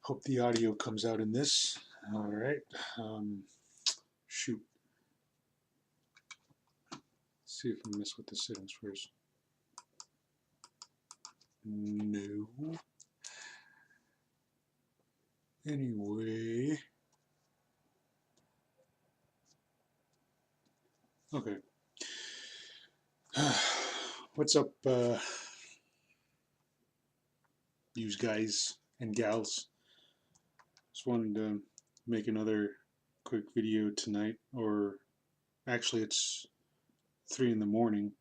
Hope the audio comes out in this. All right. Shoot. Let's see if I mess with the settings first. No. Anyway. Okay. What's up, you guys and gals? Just wanted to make another quick video tonight, or actually it's 3 in the morning.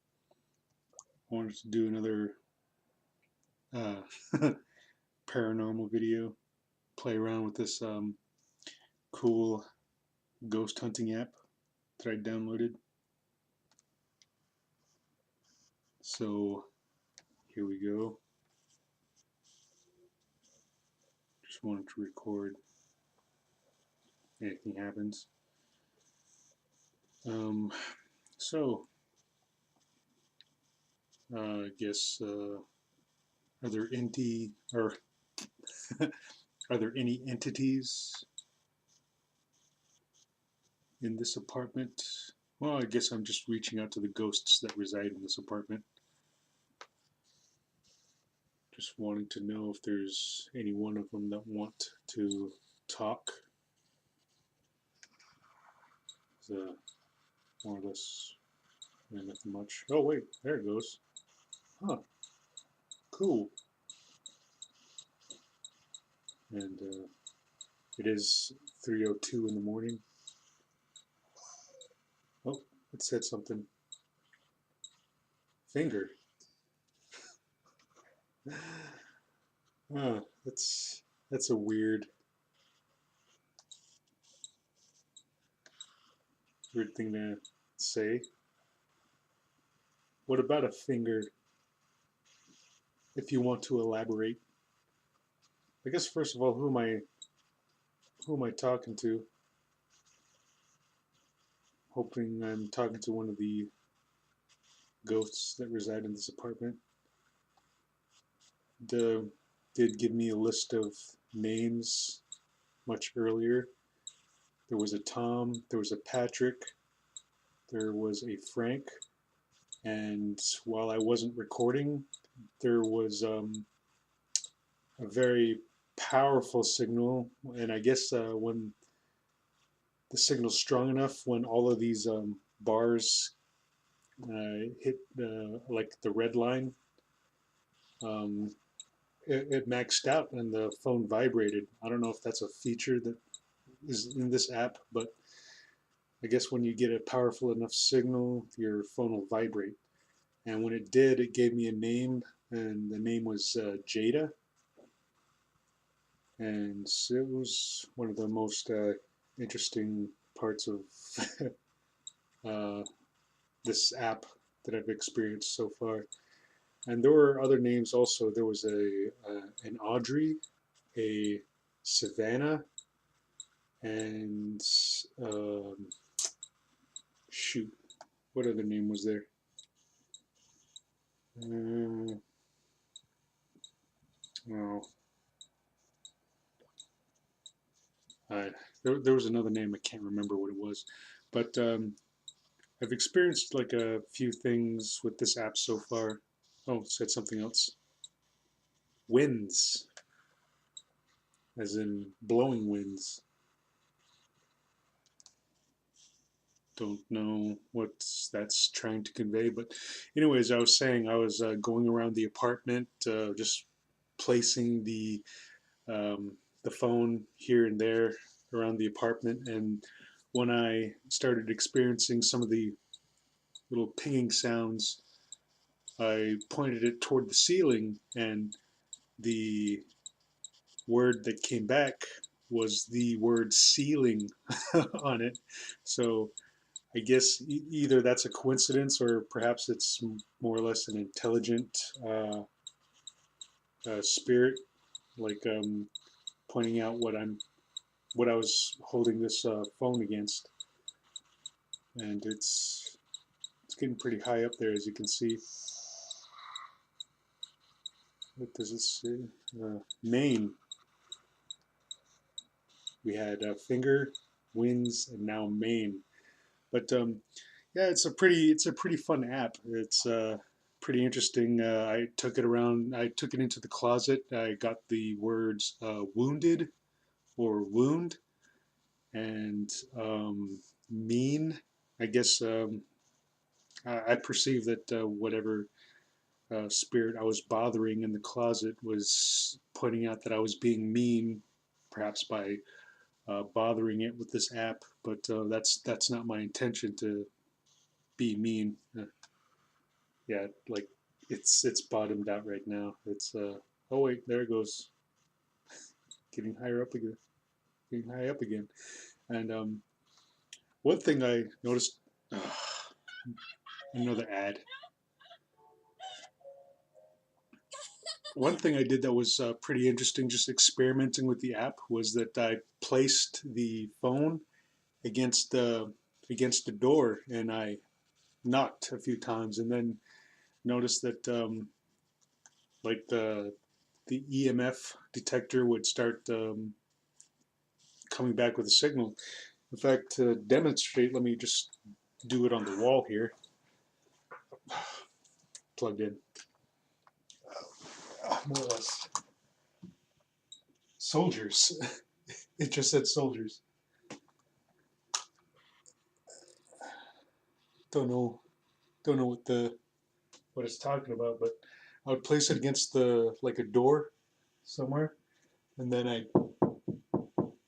I wanted to do another paranormal video, play around with this cool ghost hunting app that I downloaded. So here we go. Just wanted to record. Anything happens. So I guess are there are there any entities in this apartment? Well, I guess I'm just reaching out to the ghosts that reside in this apartment. Just wanting to know if there's any one of them that want to talk. More or less, nothing much. Oh wait, there it goes. Huh. Cool. And it is 3:02 in the morning. Oh, it said something. Finger. Oh, that's a weird thing to say. What about a finger? If you want to elaborate. I guess first of all, who am I talking to? Hoping I'm talking to one of the ghosts that reside in this apartment. Did give me a list of names much earlier. There was a Tom, there was a Patrick, there was a Frank, and while I wasn't recording, there was a very powerful signal, and I guess when the signal's strong enough, when all of these bars hit like the red line, it maxed out and the phone vibrated. I don't know if that's a feature that is in this app, but I guess when you get a powerful enough signal, your phone will vibrate. And when it did, it gave me a name, and the name was Jada. And it was one of the most interesting parts of this app that I've experienced so far. And there were other names also. There was an Audrey, a Savannah, and shoot, what other name was there? Oh, there was another name. I can't remember what it was, but I've experienced like a few things with this app so far. Oh, it said something else. Winds, as in blowing winds. Don't know what that's trying to convey, but anyways, I was saying I was going around the apartment, just placing the phone here and there around the apartment, and when I started experiencing some of the little pinging sounds, I pointed it toward the ceiling, and the word that came back was the word ceiling on it. So I guess either that's a coincidence, or perhaps it's more or less an intelligent spirit, like pointing out what I was holding this phone against, and it's getting pretty high up there, as you can see. What does it say? Maine. We had Finger, Winds, and now Maine. But yeah, it's a pretty fun app. It's pretty interesting. I took it around. I took it into the closet. I got the words wounded or wound and mean. I guess I perceive that whatever spirit I was bothering in the closet was pointing out that I was being mean, perhaps by bothering it with this app. But that's not my intention to be mean. Yeah, like it's bottomed out right now. It's oh wait, there it goes, getting higher up again, getting high up again. And one thing I noticed, another ad. One thing I did that was pretty interesting, just experimenting with the app, was that I placed the phone against the door and I knocked a few times, and then noticed that like the EMF detector would start coming back with a signal. In fact, to demonstrate, let me just do it on the wall here. Plugged in. More or less. Soldiers. It just said soldiers. Don't know. Don't know what it's talking about, but I would place it against the like a door somewhere, and then I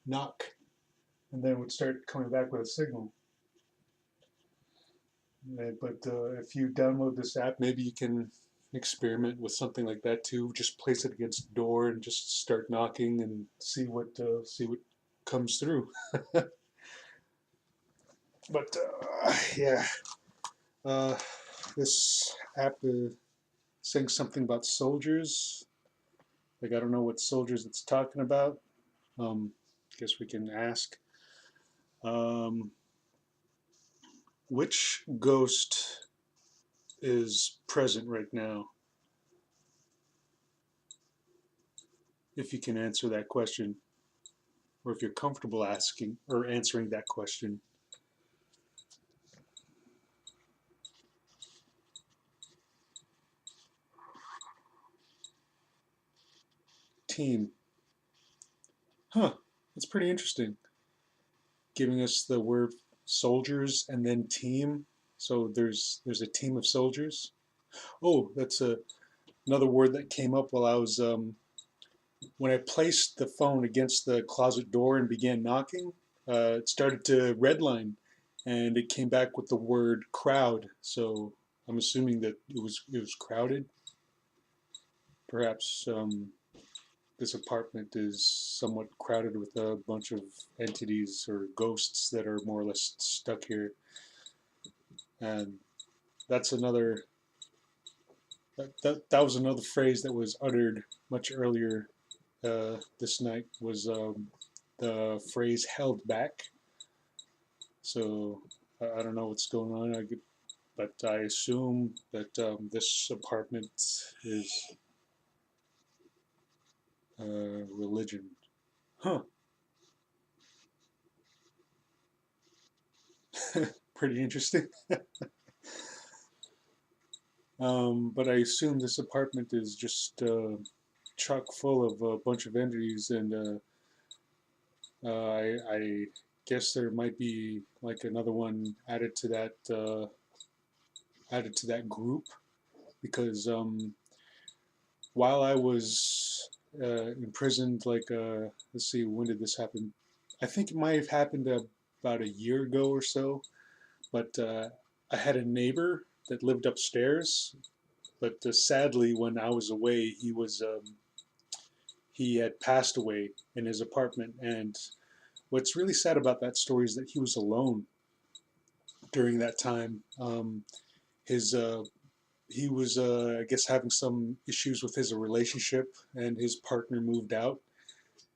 knock, and then it would start coming back with a signal. But if you download this app, maybe you can experiment with something like that too. Just place it against the door and just start knocking and see what comes through. But yeah, uh, this app is saying something about soldiers. Like I don't know what soldiers it's talking about. Guess we can ask. Um, which ghost is present right now? If you can answer that question, or if you're comfortable asking or answering that question. Team. Huh, that's pretty interesting. Giving us the word soldiers and then team. So there's a team of soldiers. Oh, that's another word that came up while I was when I placed the phone against the closet door and began knocking. It started to redline, and it came back with the word crowd. So I'm assuming that it was crowded. Perhaps this apartment is somewhat crowded with a bunch of entities or ghosts that are more or less stuck here. And that's another that was another phrase that was uttered much earlier this night, was the phrase held back. So I don't know what's going on, but I assume that this apartment is religion. Huh. Pretty interesting. But I assume this apartment is just chock full of a bunch of entities, and I guess there might be like another one added to that group, because while I was imprisoned, like let's see, when did this happen? I think it might have happened about a year ago or so. But I had a neighbor that lived upstairs. But sadly, when I was away, he had passed away in his apartment. And what's really sad about that story is that he was alone during that time. His he was, I guess, having some issues with his relationship, and his partner moved out.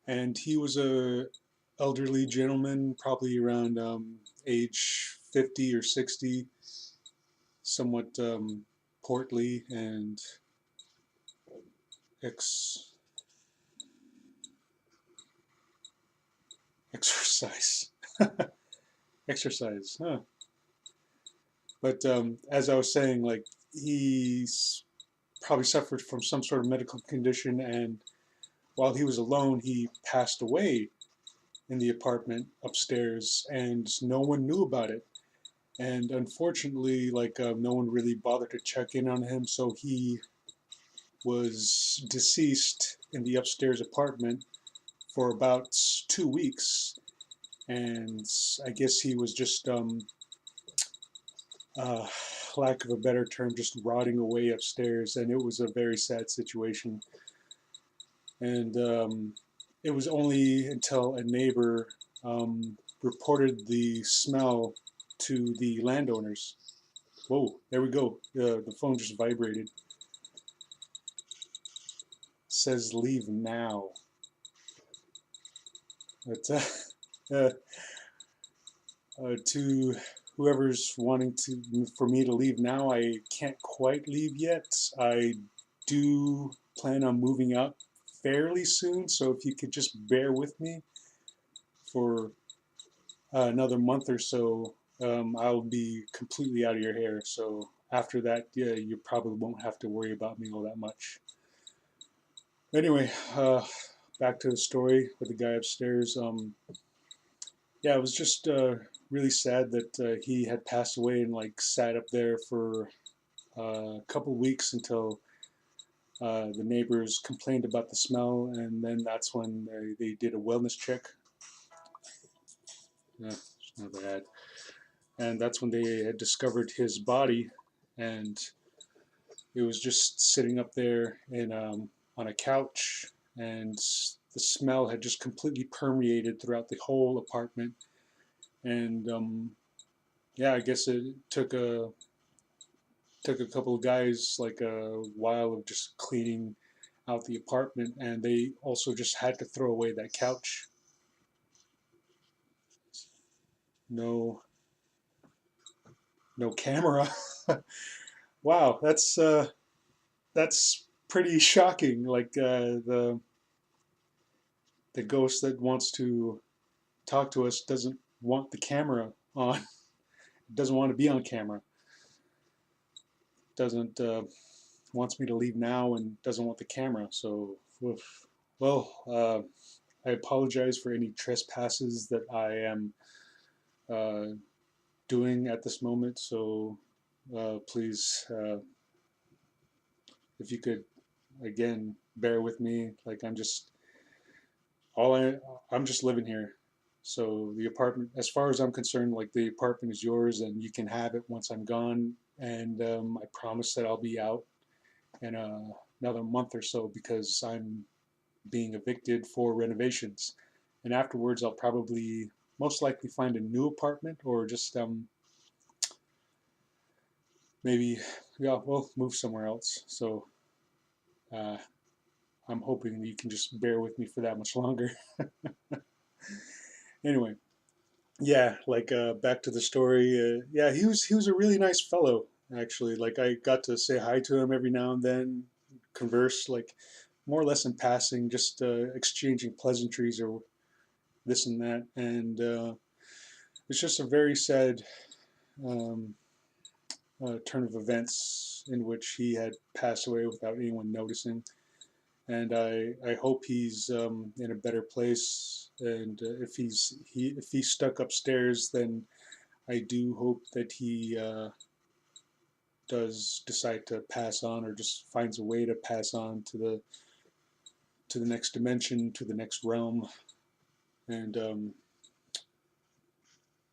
And he was a elderly gentleman, probably around age 50 or 60, somewhat portly and ex exercise. Exercise, huh? But as I was saying, like he's probably suffered from some sort of medical condition, and while he was alone, he passed away in the apartment upstairs, and no one knew about it. And unfortunately, like no one really bothered to check in on him, so he was deceased in the upstairs apartment for about 2 weeks. And I guess he was just uh, lack of a better term, just rotting away upstairs, and it was a very sad situation. And it was only until a neighbor reported the smell to the landowners. Whoa, there we go. The phone just vibrated. Says leave now. But uh, to whoever's wanting to for me to leave now, I can't quite leave yet. I do plan on moving out fairly soon, so if you could just bear with me for another month or so, I'll be completely out of your hair. So after that, yeah, you probably won't have to worry about me all that much. Anyway, back to the story with the guy upstairs. Yeah, it was just really sad that he had passed away and like sat up there for a couple weeks until the neighbors complained about the smell, and then that's when they did a wellness check. Yeah, it's not bad. And that's when they had discovered his body, and it was just sitting up there in on a couch, and the smell had just completely permeated throughout the whole apartment. And yeah, I guess it took a couple of guys like a while of just cleaning out the apartment, and they also just had to throw away that couch. No, no camera. Wow, that's pretty shocking. Like the ghost that wants to talk to us doesn't want the camera on. Doesn't want to be on camera. Doesn't wants me to leave now and doesn't want the camera. So, oof. Well, I apologize for any trespasses that I am uh, doing at this moment. So please, if you could again bear with me. Like all I'm just living here. So the apartment, as far as I'm concerned, like the apartment is yours, and you can have it once I'm gone. And I promise that I'll be out in another month or so because I'm being evicted for renovations. And afterwards, I'll probably most likely find a new apartment or just maybe, yeah, we'll move somewhere else. So uh, I'm hoping you can just bear with me for that much longer. Anyway, yeah, like back to the story. Yeah, he was a really nice fellow actually. Like I got to say hi to him every now and then, converse like more or less in passing, just exchanging pleasantries or this and that. And it's just a very sad um, turn of events in which he had passed away without anyone noticing. And I hope he's in a better place. And if he's stuck upstairs, then I do hope that he does decide to pass on, or just finds a way to pass on to the next dimension, to the next realm. And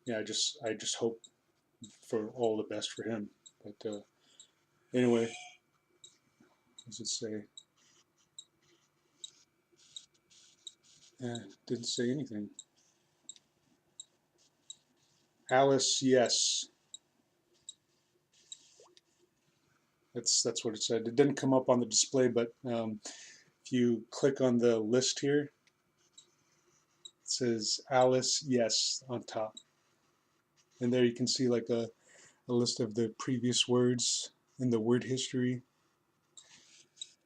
yeah, I just hope for all the best for him. But anyway, what does it say? Didn't say anything. Alice, yes. That's what it said. It didn't come up on the display, but if you click on the list here, it says Alice, yes, on top. And there you can see like a list of the previous words in the word history.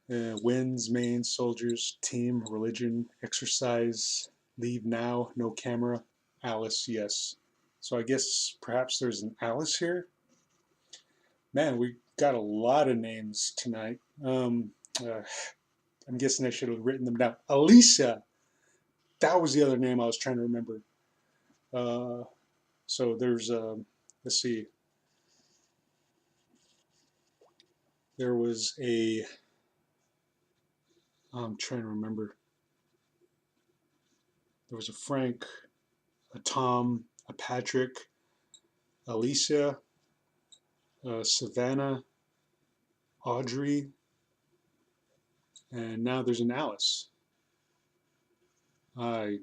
Winds, mains, soldiers, team, religion, exercise, leave now, no camera. Alice, yes. So I guess perhaps there's an Alice here. Man, we got a lot of names tonight. Uh, I'm guessing I should have written them down. Alicia. That was the other name I was trying to remember. Uh, so there's, let's see, there was a, I'm trying to remember. There was a Frank, a Tom, a Patrick, Alicia, Savannah, Audrey, and now there's an Alice. I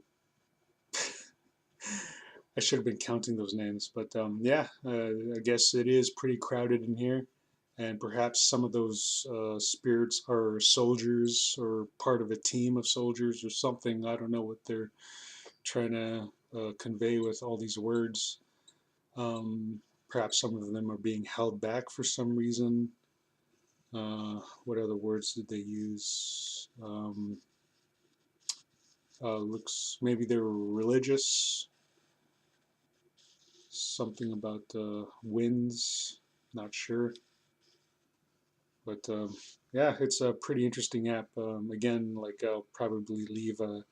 I should have been counting those names, but yeah, I guess it is pretty crowded in here, and perhaps some of those spirits are soldiers or part of a team of soldiers or something. I don't know what they're trying to convey with all these words. Perhaps some of them are being held back for some reason. What other words did they use? Looks maybe they were religious. Something about winds. Not sure, but yeah, it's a pretty interesting app. Again, like I'll probably leave a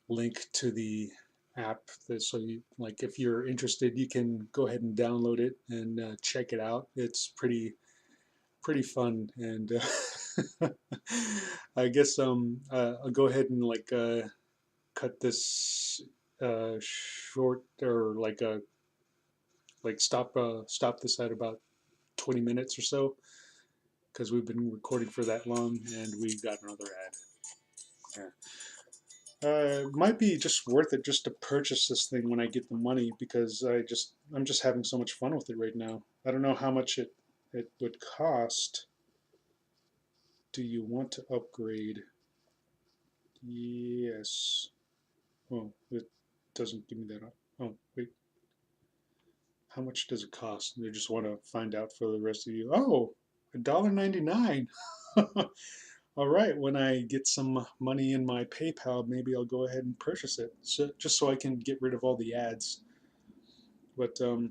link to the app that, so you, like, if you're interested, you can go ahead and download it and check it out. It's pretty fun, and I guess I'll go ahead and like cut this short, or like stop this at about 20 minutes or so, because we've been recording for that long and we got another ad. Yeah. It might be just worth it just to purchase this thing when I get the money, because I'm just having so much fun with it right now. I don't know how much it would cost. Do you want to upgrade? Yes. Oh, it doesn't give me that. Oh, wait. How much does it cost? They just want to find out for the rest of you. Oh, $1.99. All right, when I get some money in my PayPal, maybe I'll go ahead and purchase it, so, just so I can get rid of all the ads. But I'll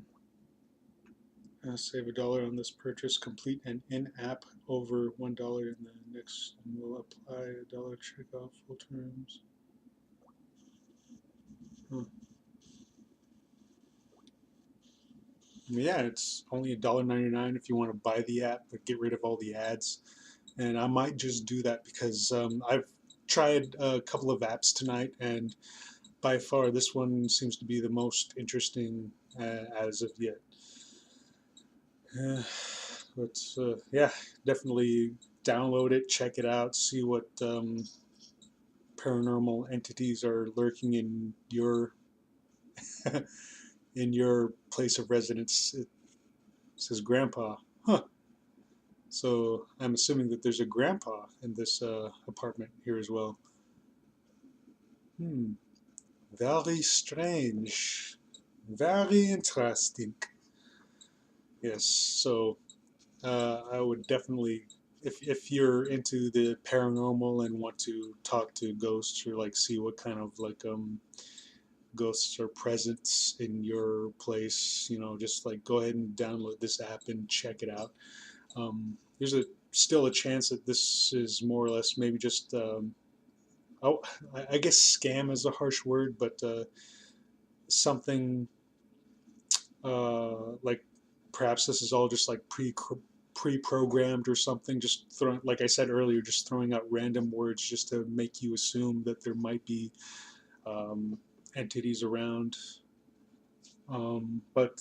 save $1 on this purchase. Complete an in-app over $1, and the next will apply $1 checkoff full terms. Huh. Yeah, it's only $1.99 if you want to buy the app, but get rid of all the ads. And I might just do that because I've tried a couple of apps tonight, and by far this one seems to be the most interesting as of yet. But yeah, definitely download it, check it out, see what paranormal entities are lurking in your in your place of residence. It says grandpa. Huh. So I'm assuming that there's a grandpa in this apartment here as well. Hmm. Very strange. Very interesting. Yes. So I would definitely, if you're into the paranormal and want to talk to ghosts, or like see what kind of like ghosts are present in your place, just like go ahead and download this app and check it out. There's still a chance that this is more or less maybe just oh, I guess scam is a harsh word, but something like perhaps this is all just like pre-programmed or something, just throwing, like I said earlier, just throwing out random words just to make you assume that there might be entities around. But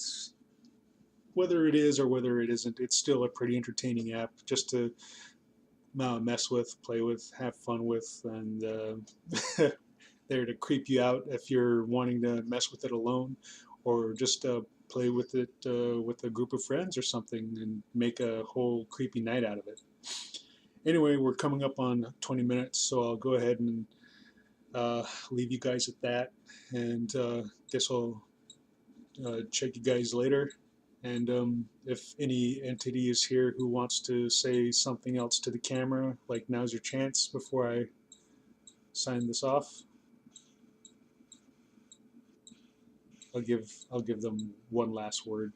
whether it is or whether it isn't, it's still a pretty entertaining app just to mess with, play with, have fun with, and there to creep you out if you're wanting to mess with it alone, or just play with it with a group of friends or something and make a whole creepy night out of it. Anyway, we're coming up on 20 minutes, so I'll go ahead and leave you guys at that, and guess I'll check you guys later. And if any entity is here who wants to say something else to the camera, like, now's your chance before I sign this off. I'll give them one last word.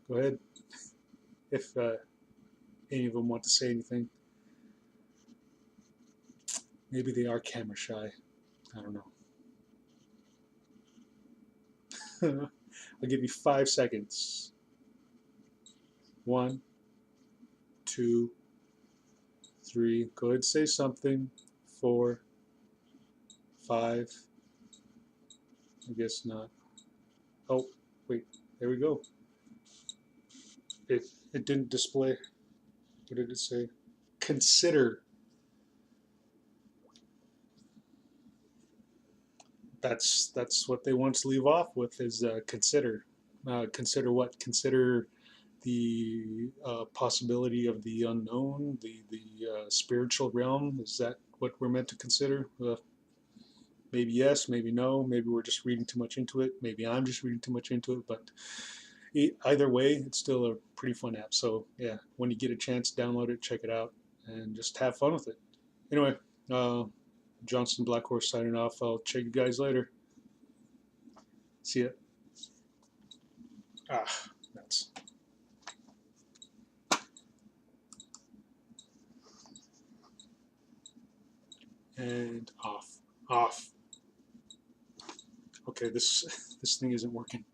Go ahead, if any of them want to say anything. Maybe they are camera shy. I don't know. I'll give you 5 seconds. 1, 2, 3. Go ahead and say something. 4, 5. I guess not. Oh, wait. There we go. It didn't display. What did it say? Consider. That's what they want to leave off with is consider. Consider what? Consider the possibility of the unknown, the spiritual realm. Is that what we're meant to consider? Maybe yes, maybe no. Maybe we're just reading too much into it. Maybe I'm just reading too much into it. But either way, it's still a pretty fun app. So yeah, when you get a chance, download it, check it out, and just have fun with it. Anyway, uh, Johnston Blackhorse signing off. I'll check you guys later. See ya. Ah, nuts. And off. Off. Okay, this this thing isn't working.